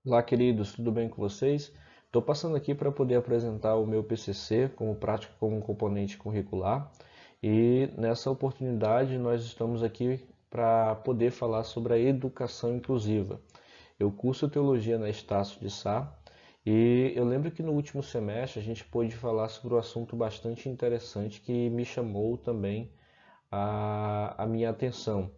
Olá, queridos, tudo bem com vocês? Estou passando aqui para poder apresentar o meu PCC como prática como componente curricular e nessa oportunidade nós estamos aqui para poder falar sobre a educação inclusiva. Eu curso Teologia na Estácio de Sá e eu lembro que no último semestre a gente pôde falar sobre um assunto bastante interessante que me chamou também a minha atenção,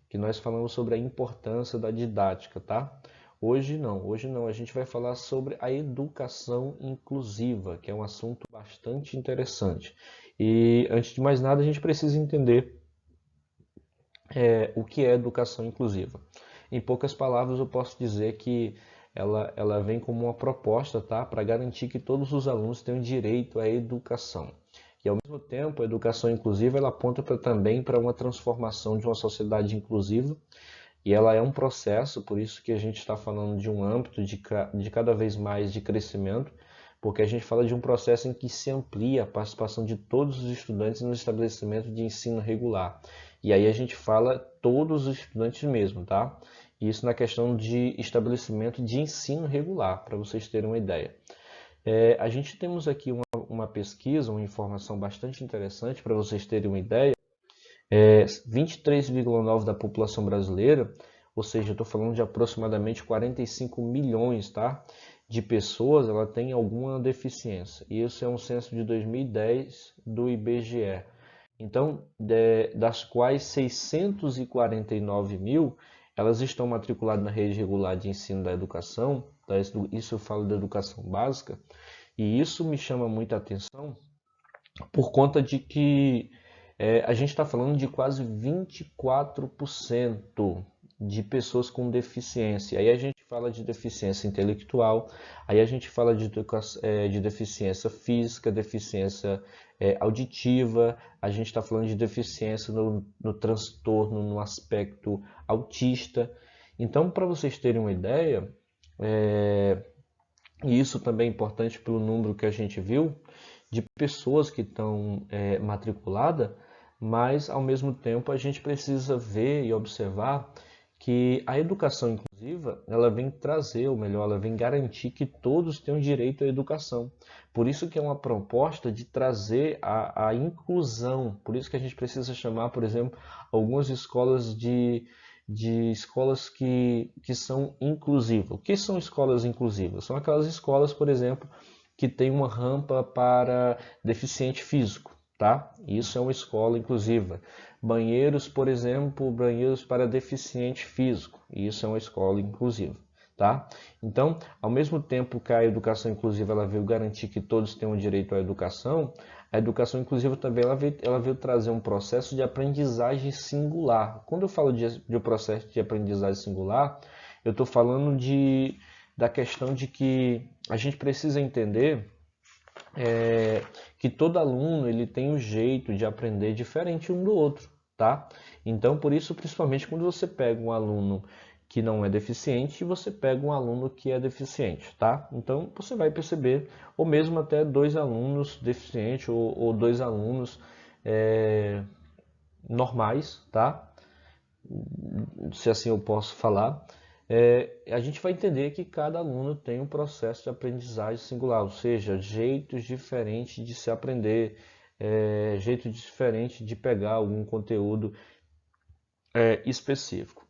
que nós falamos sobre a importância da didática, tá? Hoje não, a gente vai falar sobre a educação inclusiva, que é um assunto bastante interessante. E antes de mais nada, a gente precisa entender o que é educação inclusiva. Em poucas palavras, eu posso dizer que ela vem como uma proposta, tá, para garantir que todos os alunos tenham direito à educação. E ao mesmo tempo, a educação inclusiva ela aponta também para uma transformação de uma sociedade inclusiva e ela é um processo, por isso que a gente está falando de um âmbito de cada vez mais de crescimento, porque a gente fala de um processo em que se amplia a participação de todos os estudantes no estabelecimento de ensino regular. E aí a gente fala todos os estudantes mesmo, tá? Isso na questão de estabelecimento de ensino regular, para vocês terem uma ideia. A gente temos aqui uma pesquisa, uma informação bastante interessante para vocês terem uma ideia. 23,9% da população brasileira, ou seja, eu estou falando de aproximadamente 45 milhões, tá, de pessoas, ela tem alguma deficiência. E isso é um censo de 2010 do IBGE. Então, das quais 649 mil, elas estão matriculadas na rede regular de ensino da educação, tá? Isso eu falo da educação básica, e isso me chama muita atenção por conta de que a gente está falando de quase 24% de pessoas com deficiência. Aí a gente fala de deficiência intelectual, aí a gente fala de deficiência física, deficiência auditiva, a gente está falando de deficiência no transtorno, no aspecto autista. Então, para vocês terem uma ideia, e isso também é importante pelo número que a gente viu, de pessoas que estão matriculadas, mas ao mesmo tempo a gente precisa ver e observar que a educação inclusiva ela vem trazer, ou melhor, ela vem garantir que todos tenham direito à educação. Por isso que é uma proposta de trazer a inclusão. Por isso que a gente precisa chamar, por exemplo, algumas escolas de escolas que são inclusivas. O que são escolas inclusivas? São aquelas escolas, por exemplo, que tem uma rampa para deficiente físico, tá? Isso é uma escola inclusiva. Banheiros, por exemplo, banheiros para deficiente físico. Isso é uma escola inclusiva, tá? Então, ao mesmo tempo que a educação inclusiva ela veio garantir que todos tenham direito à educação, a educação inclusiva também ela veio trazer um processo de aprendizagem singular. Quando eu falo de um processo de aprendizagem singular, eu estou falando da questão de que a gente precisa entender que todo aluno ele tem um jeito de aprender diferente um do outro, tá? Então, por isso, principalmente quando você pega um aluno que não é deficiente e você pega um aluno que é deficiente, tá? Então, você vai perceber, ou mesmo até dois alunos deficientes ou dois alunos normais, tá? Se assim eu posso falar, a gente vai entender que cada aluno tem um processo de aprendizagem singular, ou seja, jeitos diferentes de se aprender, jeito diferente de pegar algum conteúdo específico.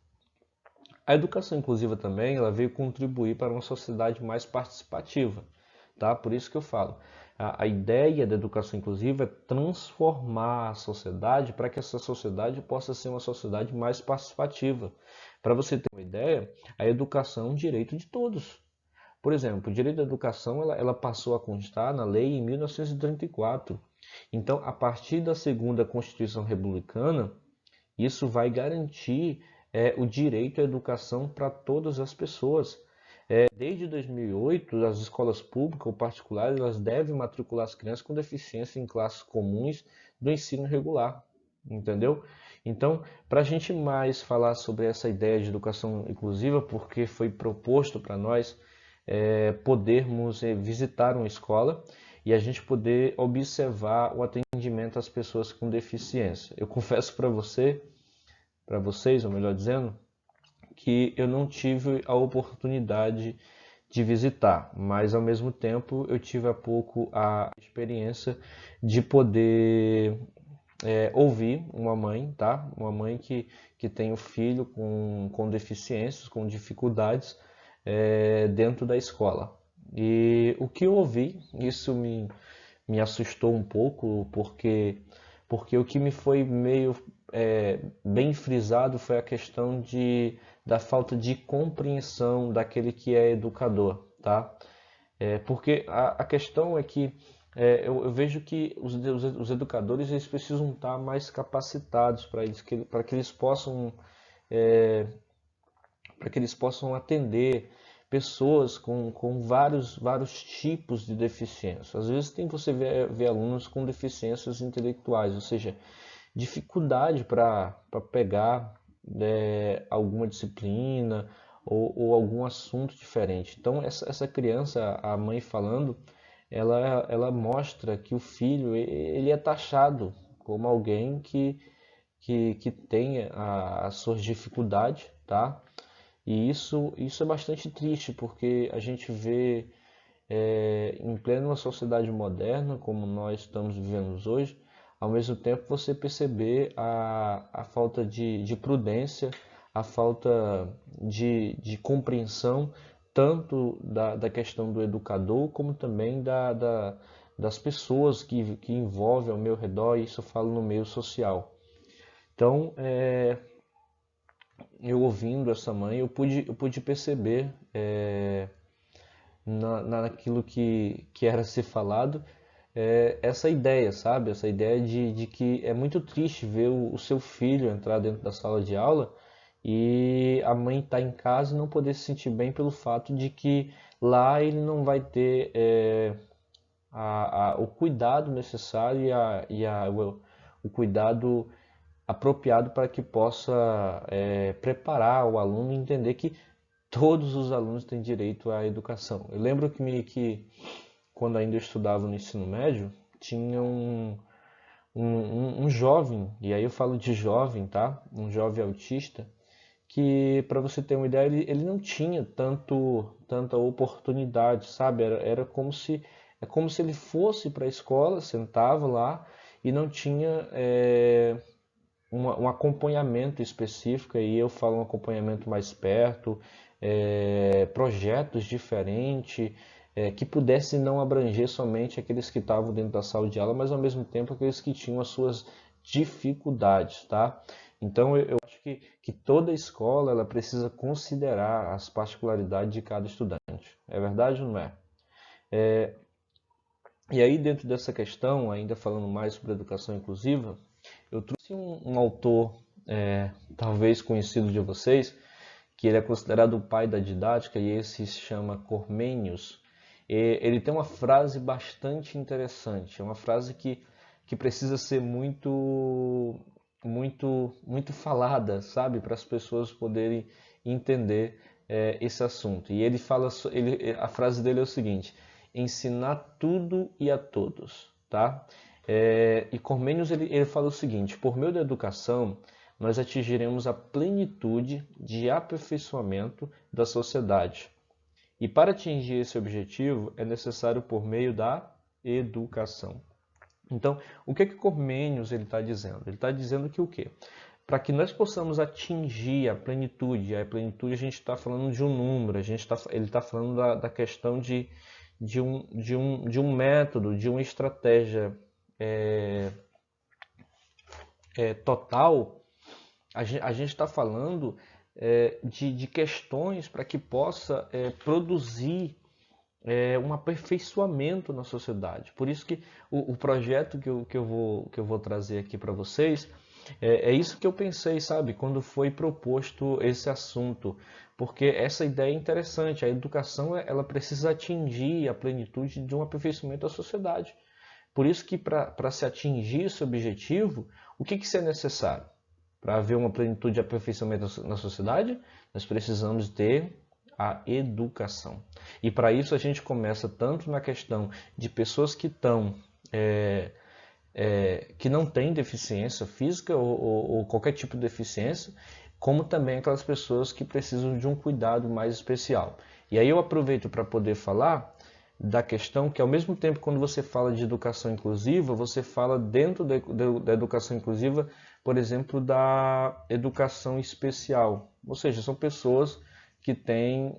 A educação inclusiva também ela veio contribuir para uma sociedade mais participativa, tá? Por isso que eu falo, a ideia da educação inclusiva é transformar a sociedade para que essa sociedade possa ser uma sociedade mais participativa. Para você ter uma ideia, a educação é um direito de todos. Por exemplo, o direito à educação ela passou a constar na lei em 1934. Então, a partir da segunda Constituição Republicana, isso vai garantir o direito à educação para todas as pessoas. Desde 2008, as escolas públicas ou particulares elas devem matricular as crianças com deficiência em classes comuns do ensino regular, entendeu? Então, para a gente mais falar sobre essa ideia de educação inclusiva, porque foi proposto para nós podermos visitar uma escola e a gente poder observar o atendimento às pessoas com deficiência. Eu confesso para vocês, ou melhor dizendo, que eu não tive a oportunidade de visitar, mas ao mesmo tempo eu tive há pouco a experiência de poder ouvir uma mãe, tá? Uma mãe que tem um filho com deficiências, com dificuldades dentro da escola. E o que eu ouvi, isso me assustou um pouco, porque o que me foi meio bem frisado foi a questão da falta de compreensão daquele que é educador, tá? Porque a questão é que eu vejo que os educadores eles precisam estar mais capacitados para que eles possam atender pessoas com vários tipos de deficiência. Às vezes você vê alunos com deficiências intelectuais, ou seja, dificuldade para pegar alguma disciplina ou algum assunto diferente. Então, essa criança, a mãe falando, ela mostra que o filho ele é taxado como alguém que tem as suas dificuldades, tá? E isso é bastante triste, porque a gente vê em plena sociedade moderna, como nós estamos vivendo hoje, ao mesmo tempo você perceber a falta de prudência, a falta de compreensão, tanto da questão do educador, como também das pessoas que envolvem ao meu redor, e isso eu falo no meio social. Então, eu ouvindo essa mãe, eu pude perceber naquilo que era ser falado, essa ideia, sabe? Essa ideia de que é muito triste ver o seu filho entrar dentro da sala de aula e a mãe estar em casa e não poder se sentir bem pelo fato de que lá ele não vai ter o cuidado necessário o cuidado apropriado para que possa preparar o aluno e entender que todos os alunos têm direito à educação. Eu lembro que quando ainda eu estudava no ensino médio, tinha um jovem, e aí eu falo de jovem, tá? Um jovem autista, que, para você ter uma ideia, ele não tinha tanta oportunidade, sabe? É como se ele fosse para a escola, sentava lá e não tinha um acompanhamento específico, aí eu falo um acompanhamento mais perto, projetos diferentes, que pudessem não abranger somente aqueles que estavam dentro da sala de aula, mas ao mesmo tempo aqueles que tinham as suas dificuldades, tá? Então eu acho que toda escola ela precisa considerar as particularidades de cada estudante. É verdade ou não é? E aí dentro dessa questão, ainda falando mais sobre educação inclusiva, eu trouxe um autor, talvez conhecido de vocês, que ele é considerado o pai da didática, e esse se chama Comênios. Ele tem uma frase bastante interessante, é uma frase que precisa ser muito falada, sabe, para as pessoas poderem entender esse assunto. E ele fala, a frase dele é o seguinte: ensinar tudo e a todos, tá? E Comênios ele fala o seguinte: por meio da educação nós atingiremos a plenitude de aperfeiçoamento da sociedade. E para atingir esse objetivo é necessário por meio da educação. Então, o que Comênios ele está dizendo? Ele está dizendo que o quê? Para que nós possamos atingir a plenitude a gente está falando de um número, ele está falando da questão de um método, de uma estratégia total. A gente está falando de questões para que possa produzir um aperfeiçoamento na sociedade. Por isso que o projeto que eu vou trazer aqui para vocês é isso que eu pensei, sabe, quando foi proposto esse assunto, porque essa ideia é interessante. A educação ela precisa atingir a plenitude de um aperfeiçoamento da sociedade. Por isso que para se atingir esse objetivo, o que é necessário? Para haver uma plenitude de aperfeiçoamento na sociedade, nós precisamos ter a educação. E para isso a gente começa tanto na questão de pessoas que que não têm deficiência física ou qualquer tipo de deficiência, como também aquelas pessoas que precisam de um cuidado mais especial. E aí eu aproveito para poder falar da questão que, ao mesmo tempo, quando você fala de educação inclusiva, você fala dentro da educação inclusiva, por exemplo, da educação especial. Ou seja, são pessoas que têm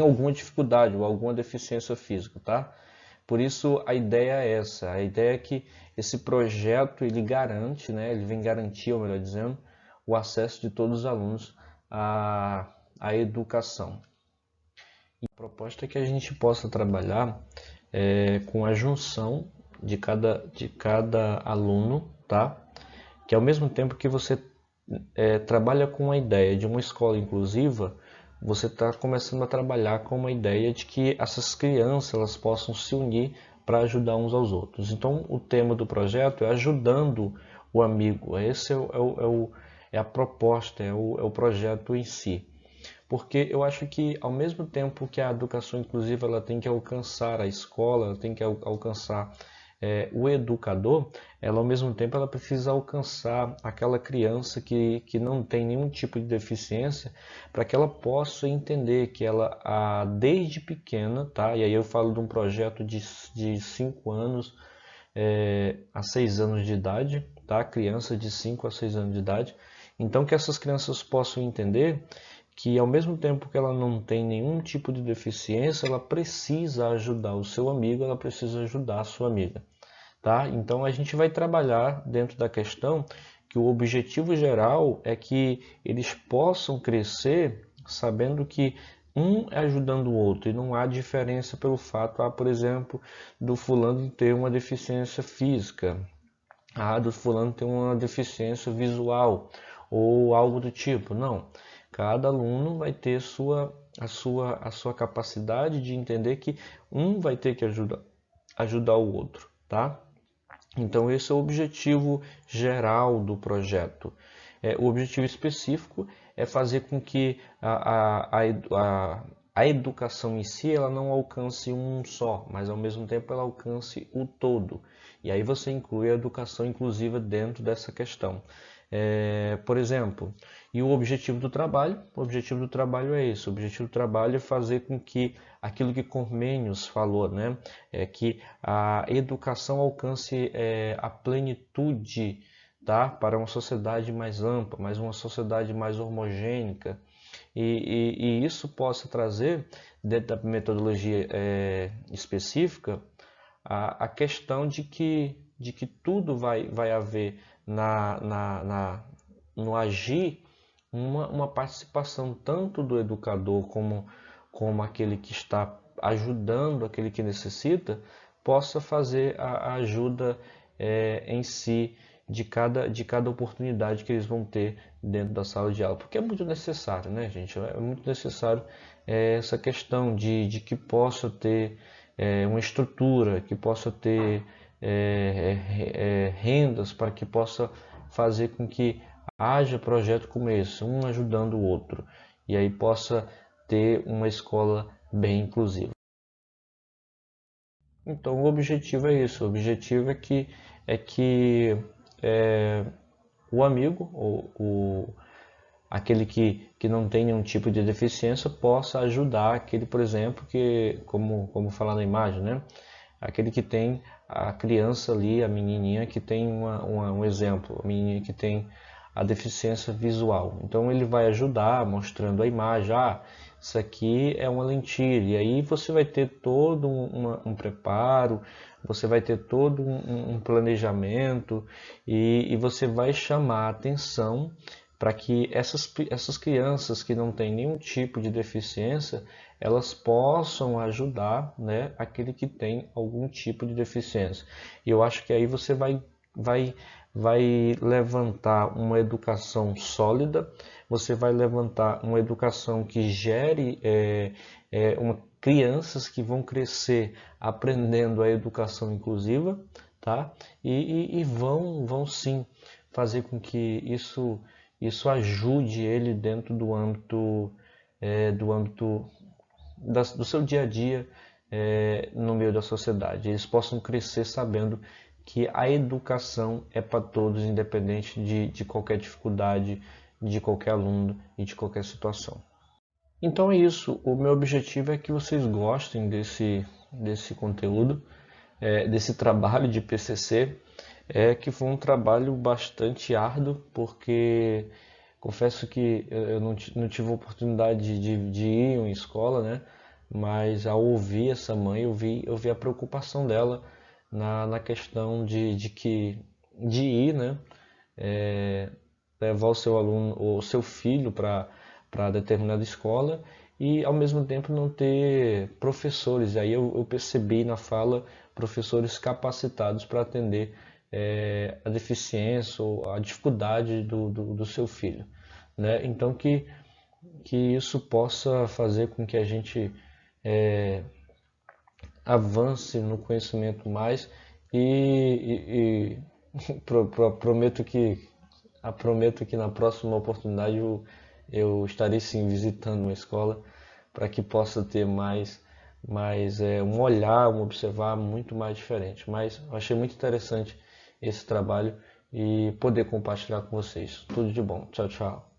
alguma dificuldade ou alguma deficiência física, tá? Por isso a ideia é essa, a ideia é que esse projeto ele garante, né, ele vem garantir, ou melhor dizendo, o acesso de todos os alunos à educação. E a proposta é que a gente possa trabalhar com a junção de cada aluno, tá? Que ao mesmo tempo que você trabalha com a ideia de uma escola inclusiva, você está começando a trabalhar com uma ideia de que essas crianças elas possam se unir para ajudar uns aos outros. Então, o tema do projeto é ajudando o amigo. Esse é a proposta, é o projeto em si. Porque eu acho que, ao mesmo tempo que a educação inclusiva ela tem que alcançar a escola, ela tem que alcançar o educador, ela ao mesmo tempo ela precisa alcançar aquela criança que não tem nenhum tipo de deficiência, para que ela possa entender que ela, desde pequena, tá? E aí eu falo de um projeto de 5 anos a 6 anos de idade, tá? Criança de 5 a 6 anos de idade. Então que essas crianças possam entender que ao mesmo tempo que ela não tem nenhum tipo de deficiência, ela precisa ajudar o seu amigo, ela precisa ajudar a sua amiga. Tá? Então a gente vai trabalhar dentro da questão que o objetivo geral é que eles possam crescer sabendo que um é ajudando o outro e não há diferença pelo fato, por exemplo, do fulano ter uma deficiência física, do fulano ter uma deficiência visual ou algo do tipo. Não, cada aluno vai ter a sua capacidade de entender que um vai ter que ajudar o outro, tá? Então, esse é o objetivo geral do projeto. O objetivo específico é fazer com que a educação em si ela não alcance um só, mas ao mesmo tempo ela alcance o todo. E aí você inclui a educação inclusiva dentro dessa questão. Por exemplo, e o objetivo do trabalho? O objetivo do trabalho é esse. O objetivo do trabalho é fazer com que aquilo que Comênios falou, né? Que a educação alcance a plenitude, tá? Para uma sociedade mais ampla, mas uma sociedade mais homogênea. E isso possa trazer, dentro da metodologia específica, a questão de que tudo vai haver no agir uma participação tanto do educador como aquele que está ajudando aquele que necessita, possa fazer a ajuda em si de cada oportunidade que eles vão ter dentro da sala de aula. Porque é muito necessário, né, gente? É muito necessário essa questão de que possa ter uma estrutura, que possa ter rendas para que possa fazer com que haja projeto como esse, um ajudando o outro, e aí possa ter uma escola bem inclusiva. Então o objetivo é isso, o objetivo é que o amigo, aquele que não tem nenhum tipo de deficiência, possa ajudar aquele, por exemplo, que, como falar na imagem, né? Aquele que tem a criança ali, a menininha que tem um exemplo, a menininha que tem a deficiência visual. Então ele vai ajudar mostrando a imagem, isso aqui é uma lentilha, e aí você vai ter todo um preparo, você vai ter todo um planejamento e você vai chamar a atenção para que essas crianças que não têm nenhum tipo de deficiência, elas possam ajudar, né, aquele que tem algum tipo de deficiência. E eu acho que aí você vai levantar uma educação sólida, você vai levantar uma educação que gere crianças que vão crescer aprendendo a educação inclusiva, tá? E vão sim fazer com que isso ajude ele dentro do seu dia a dia no meio da sociedade. Eles possam crescer sabendo que a educação é para todos, independente de qualquer dificuldade, de qualquer aluno e de qualquer situação. Então é isso. O meu objetivo é que vocês gostem desse conteúdo, desse trabalho de PCC. Que foi um trabalho bastante árduo, porque confesso que eu não tive oportunidade de ir em escola, né? Mas ao ouvir essa mãe, eu vi a preocupação dela na questão de ir, né? Levar o seu aluno ou o seu filho para determinada escola e ao mesmo tempo não ter professores. Aí eu percebi na fala professores capacitados para atender a deficiência ou a dificuldade do seu filho, né? Então que isso possa fazer com que a gente avance no conhecimento mais e prometo que na próxima oportunidade eu estarei sim visitando uma escola para que possa ter mais um olhar, um observar muito mais diferente. Mas eu achei muito interessante esse trabalho e poder compartilhar com vocês. Tudo de bom. Tchau, tchau.